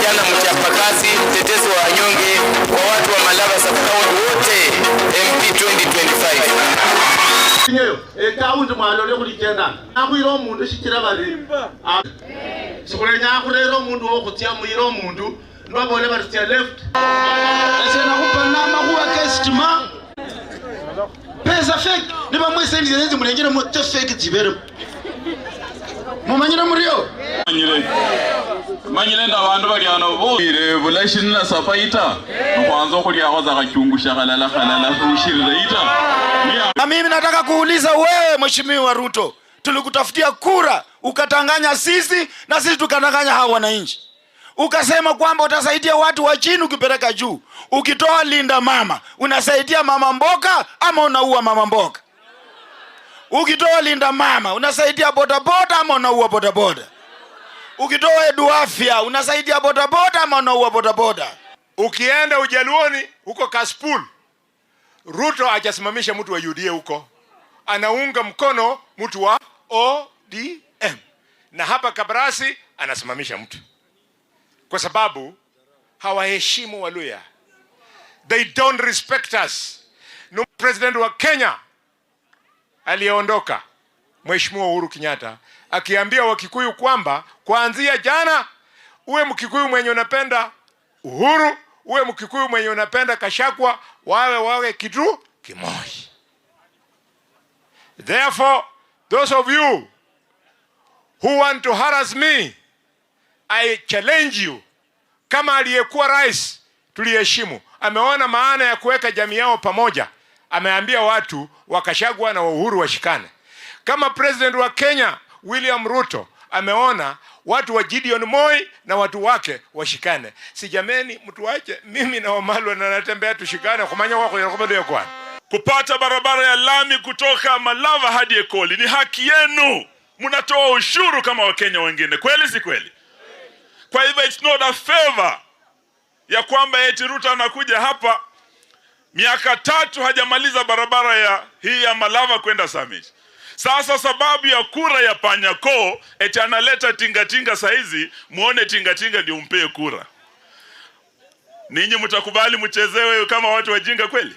kijana mchapakazi, mtetezi wa wanyonge, kwa watu wa Malava Sub-County wote, MP 2025. Nyeyo, kaunti mwalole kulikenda. Nakuiro mundu shikira bari. Sikule nyakurero mundu wokutia muiro mundu. Ndwabole bari tia left. Ese nakupa nama kuwa kestima. Pesa fake. Niba mwese ndizenzi mulengera mu fake zibere. Mumanyira muriyo. Manyire ndabantu bali ano bobire bulashini na sapaita kwanza kulia kwaza kakyungusha kalala kushirira ita. Na mimi nataka kuuliza wewe Mheshimiwa Ruto, tulikutafutia kura ukatanganya sisi na sisi tukatanganya hawa wananchi. Ukasema kwamba utasaidia watu wa chini ukipeleka juu. Ukitoa linda mama, unasaidia mama mboga ama unaua mama mboga? Ukitoa linda mama, unasaidia bodaboda ama unaua bodaboda? Ukitoa edu afya, unasaidia bodaboda ama unaua bodaboda? Ukienda Ujaluoni huko Kasipul, Ruto hajasimamisha mtu wa UDA huko. Anaunga mkono mtu wa ODM. Na hapa Kabarasi anasimamisha mtu. Kwa sababu hawaheshimu Waluya. They don't respect us. No president wa Kenya aliyeondoka, Mheshimiwa Uhuru Kenyatta, akiambia Wakikuyu kwamba kuanzia jana uwe Mkikuyu mwenye unapenda Uhuru, uwe Mkikuyu mwenye unapenda Kashagwa, wawe kitu kimoja. Therefore, those of you who want to harass me, I challenge you. Kama aliyekuwa rais tuliheshimu, ameona maana ya kuweka jamii yao pamoja, ameambia watu wa Kashagwa na Uhuru washikane. Kama president wa Kenya William Ruto ameona watu wa Gideon Moi na watu wake washikane. Si jameni, mtu wache mimi na Wamalwa na natembea tushikane kumanya wako ya kwa. Kupata barabara ya lami kutoka Malava hadi Ekoli ni haki yenu. Mnatoa ushuru kama Wakenya wengine. Kweli si kweli? Kwa hivyo it's not a favor ya kwamba eti Ruto anakuja hapa miaka 3 hajamaliza barabara hii ya Malava kwenda Summit. Sasa sababu ya kura ya Panyako eti analeta tingatinga saizi, muone tingatinga ndio umpee kura. Ninyi mtakubali mchezewe kama watu wajinga kweli?